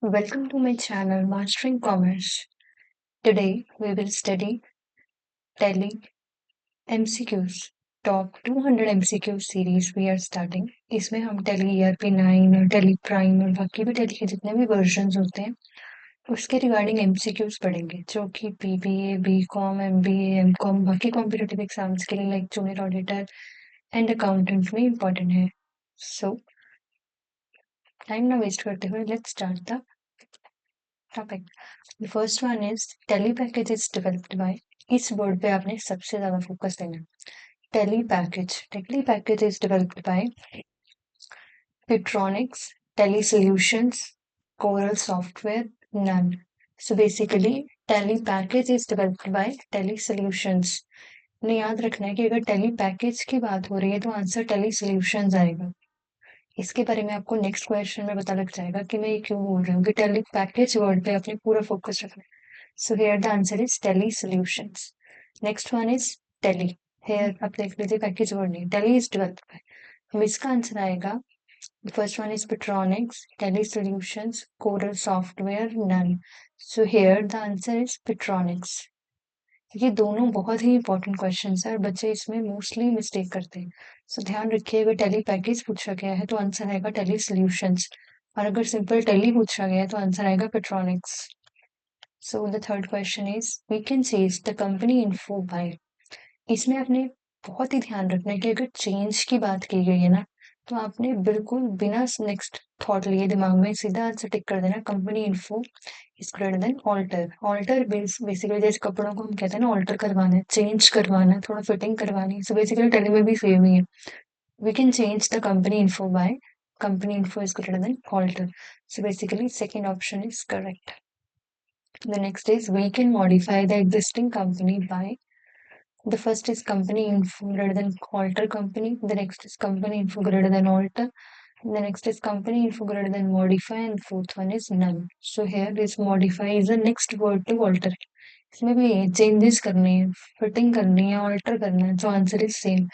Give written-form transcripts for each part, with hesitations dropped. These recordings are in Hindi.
Welcome to my channel Mastering Commerce. Today we will study Tally MCQs. Top 200 MCQ series we are starting. इसमें हम Tally ERP9 और Tally Prime और बाकी भी Tally के जितने भी वर्जन्स होते हैं उसके रिगार्डिंग MCQs पढ़ेंगे जो कि BBA, BCom, MBA, MCom बाकी कॉम्पिटिटिव एग्जाम्स के लिए like junior auditor and accountant में इम्पोर्टेंट है. सो टाइम ना वेस्ट करते हुए let's start the topic. The first one is Tally package is developed by. इस वर्ड पे आपने सबसे ज्यादा फोकस देना. Tally package is developed by Pitronics, Tally Solutions, Coral Software, none. So basically Tally package is developed by Tally Solutions. ने याद रखना है कि अगर Tally package की बात हो रही है तो आंसर Tally Solutions आएगा. इसके बारे में आपको नेक्स्ट क्वेश्चन में पता लग जाएगा कि मैं ये क्यों बोल रही हूँ कि Tally पैकेज वर्ड पे अपने पूरा फोकस रखना है. So here the answer is Tally Solutions. Next one is Tally. Here आप देख लीजिए पैकेज वर्ड नहीं, Tally is developed by. हम इसका आंसर आएगा. The first one is Pitronics, Tally Solutions, Coral Software, none. So here the answer is Pitronics. ये दोनों बहुत ही इंपॉर्टेंट क्वेश्चन है और बच्चे इसमें मोस्टली मिस्टेक करते हैं. सो ध्यान रखिए अगर टेली पैकेज पूछा गया है तो आंसर आएगा टेली सॉल्यूशंस और अगर सिंपल टेली पूछा गया है तो आंसर आएगा Petronics. So the third question is we can change the company info by. इसमें आपने बहुत ही ध्यान रखना है कि अगर चेंज की बात की गई है ना तो आपने बिल्कुल बिना नेक्स्ट थॉट लिए दिमाग में सीधा आंसर टिक कर देना. Company info is greater than alter. Alter basically जैसे कपड़ों को हम कहते हैं ना ऑल्टर करवाना है, चेंज करवाना है, थोड़ा फिटिंग करवानी है. सो बेसिकली टेली में भी सेम ही है. We can change the company info by company info is greater than alter. So basically second option is correct. The next is we can modify the existing company by. The first is company info greater than alter company. The next is company info greater than alter. The next is company info greater than modify, and the fourth one is none. So here this modify is the next word to alter. इसमें भी चेंजेस करने हैं, फिटिंग करनी है, ऑल्टर करना है. जो answer is same.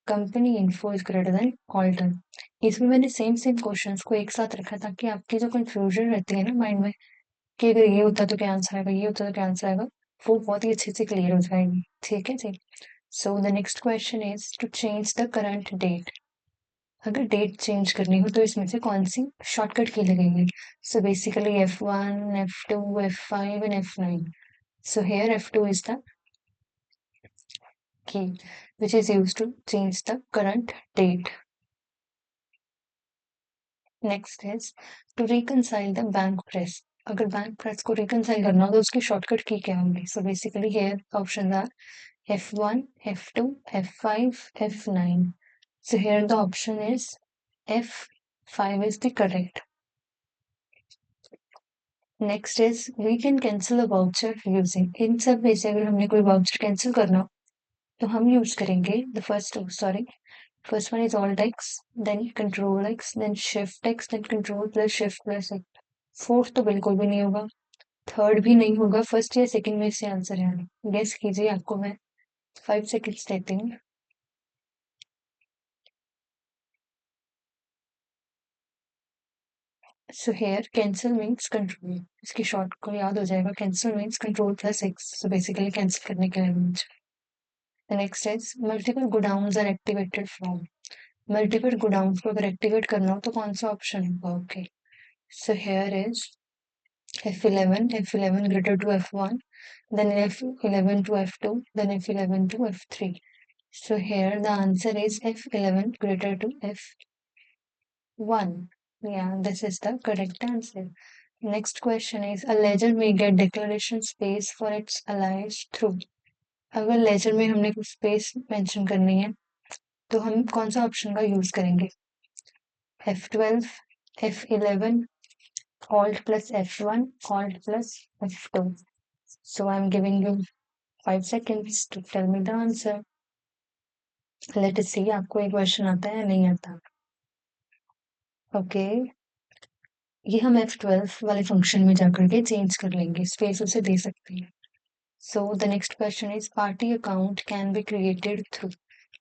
Company info is greater than alter. इसमें मैंने सेम सेम क्वेश्चंस को एक साथ रखा ताकि आपकी जो कंफ्यूजन रहती है ना माइंड में कि अगर ये होता तो क्या आंसर आएगा, ये होता तो क्या आंसर आएगा, वो बहुत ही अच्छे से क्लियर हो जाएगी. ठीक है जी. So the next question is to change the current date. अगर डेट चेंज करनी हो तो इसमें से कौन सी शॉर्टकट की लगेगी. So basically F1, F2, F5 and F9. So here F2 is the key which is used to change the current date. Next is to reconcile the bank press. अगर बैंक प्रेस को रिकनसाइल करना हो तो उसकी शॉर्टकट की क्या होगी. So basically here options are F1, F2, F5, F9. So here the option is F5 is the correct. Next is we can cancel a voucher using. इन सब में से अगर हमने कोई वाउचर कैंसिल करना हो तो हम यूज करेंगे the first one is Alt X, then Control X, then Shift X, then Control plus Shift plus X. Fourth तो बिल्कुल भी नहीं होगा, थर्ड भी नहीं होगा, फर्स्ट या सेकंड में से आंसर है. गेस कीजिए, आपको मैं 5 सेकंड्स देती हूँ. So here cancel means control. इसकी शॉर्ट को याद हो जाएगा. Cancel means control plus X. So basically cancel करने के लिए means. The next is multiple godowns are activated from. Multiple godowns को अगर एक्टिवेट करना हो तो कौन सा ऑप्शन होगा. Okay, so here is F11 greater to F1, then F11 to F2, then F11 to F3. So here the answer is F11 greater to F1. Yeah, this is the correct answer. Next question is a ledger may get declaration space for its allies through. अगर लेजर में हमने कुछ स्पेस मेंशन करनी है तो हम कौन सा ऑप्शन का यूज करेंगे. F12, F11, Alt plus F1, Alt plus F2. So I'm giving you 5 seconds to tell me the answer. Let us see आपको एक क्वेश्चन आता है या नहीं आता. ओके, ये हम F12 वाले फंक्शन में जाकर के चेंज कर लेंगे, स्पेस उसे दे सकते हैं. सो the next question is party account can be created through.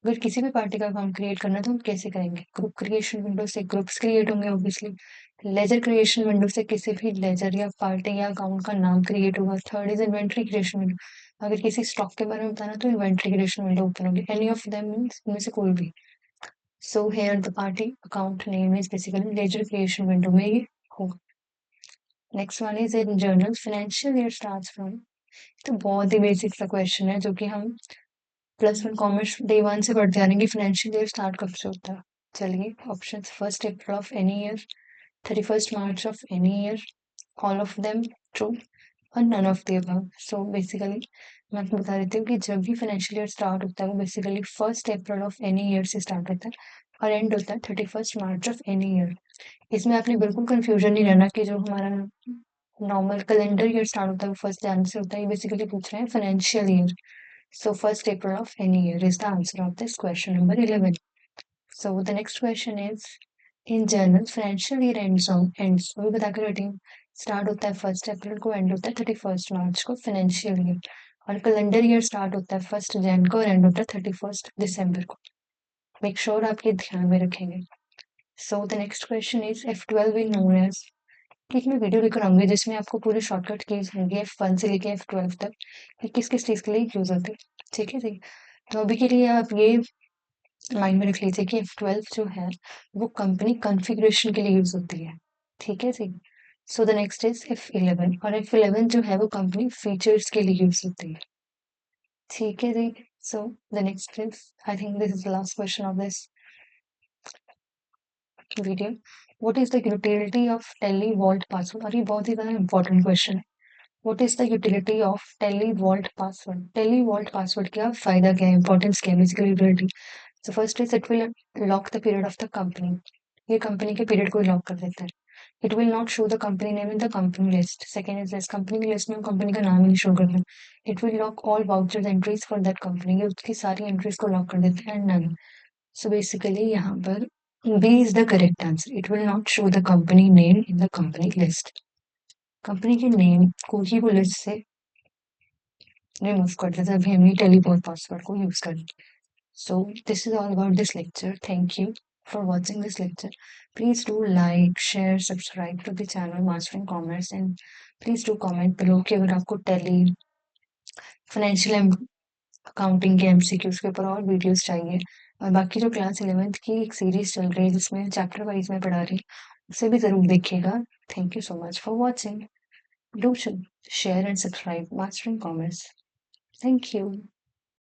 अगर किसी भी पार्टी का अकाउंट क्रिएट करना है तो हम कैसे करेंगे. ग्रुप क्रिएशन विंडो से ग्रुप्स क्रिएट होंगे ऑब्वियसली. लेजर क्रिएशन विंडो से किसी भी लेजर या पार्टी या अकाउंट का नाम क्रिएट होगा। Third is inventory creation window, अगर किसी स्टॉक के बारे में बताना तो इन्वेंट्री क्रिएशन विंडो ओपन होगी। एनी ऑफ देम मींस इनमें से कोई भी। So here the party account name is basically laser creation window में ये होगा। Next one is in journal financial year starts from. तो बहुत ही बेसिक सा क्वेश्चन है जो कि हम +1 कॉमर्स डे 1 से पढ़ते आ रहे हैं कि फाइनेंशियल ईयर स्टार्ट कब से होता है। चलिए option, 1 April of any year, 31 March of any year, all of them true और none of the above. So basically मैं आपको बता देती हूँ कि जब भी फाइनेंशियल ईयर स्टार्ट होता है वो basically 1 April of any year से स्टार्ट होता है और एंड होता है 31 मार्च ऑफ एनी ईयर। इसमें आपने बिल्कुल कंफ्यूजन नहीं रहना कि जो हमारा नॉर्मल कैलेंडर ईयर स्टार्ट होता है वो 1 जनवरी से होता है। ये बेसिकली पूछ रहे हैं financial year. So 1 April of any year is the answer of this question number 11. So the next question is, in general financial year ends वही बता के रटी हूँ, स्टार्ट होता है 1 अप्रैल को, एंड होता है 31 मार्च को फाइनेंशियल ईयर। और कैलेंडर ईयर स्टार्ट होता है 1 जनवरी को और एंड होता है 31 दिसंबर को। मेक श्योर आप ये ध्यान में रखेंगे। So the next question is F12 is known as, कि मैं वीडियो लेकर आऊंगी जिसमें आपको पूरे शॉर्टकट कीज होंगे F1 से लेके F12 तक, कि किस किस चीज के लिए यूज होते हैं। ठीक है जी। तो अभी के लिए आप ये माइंड में रख लीजिए कि F12 जो है वो कंपनी कॉन्फ़िगरेशन के लिए यूज होती है। ठीक है जी। So the next is F11, और F11 जो है वो कंपनी फीचर्स के लिए यूज होती है। ठीक है जी। So the next is, I think this is the last question of this video. What is the utility of Tally vault password, और ये बहुत ही ज्यादा इंपॉर्टेंट क्वेश्चन है। What is the utility of TeleVault password? TeleVault password क्या फायदा क्या है, इंपॉर्टेंस क्या है, basically utility. So first is it will lock the period of the company. ये कंपनी के पीरियड को लॉक कर देता है। It will not show the company name in the company list. Second is this, company की लिस्ट में कंपनी का नाम ही नहीं शो करता। It will lock all vouchers entries for that company. ये उसकी सारी एंट्रीज को लॉक कर देता है। none. So basically यहाँ पर B is the correct answer. It will not show the company name in the company list. Company के नेम को ही वो लिस्ट से रिमूव कर देते हैं, अभी हमने टेलीपोर्ट पासवर्ड को यूज कर। So this is all about this lecture. Thank you for watching this lecture. Please do like share subscribe to the channel mastering commerce, and please do comment below कि अगर आपको टेली फाइनेंशियल अकाउंटिंग के एमसीक्यूज के ऊपर और वीडियोस चाहिए। और बाकी जो क्लास 11th की एक सीरीज चल रही है जिसमें चैप्टर वाइज में पढ़ा रही हूँ, उसे भी जरूर देखिएगा। Thank you so much for watching. Do share and subscribe Mastering Commerce. Thank you.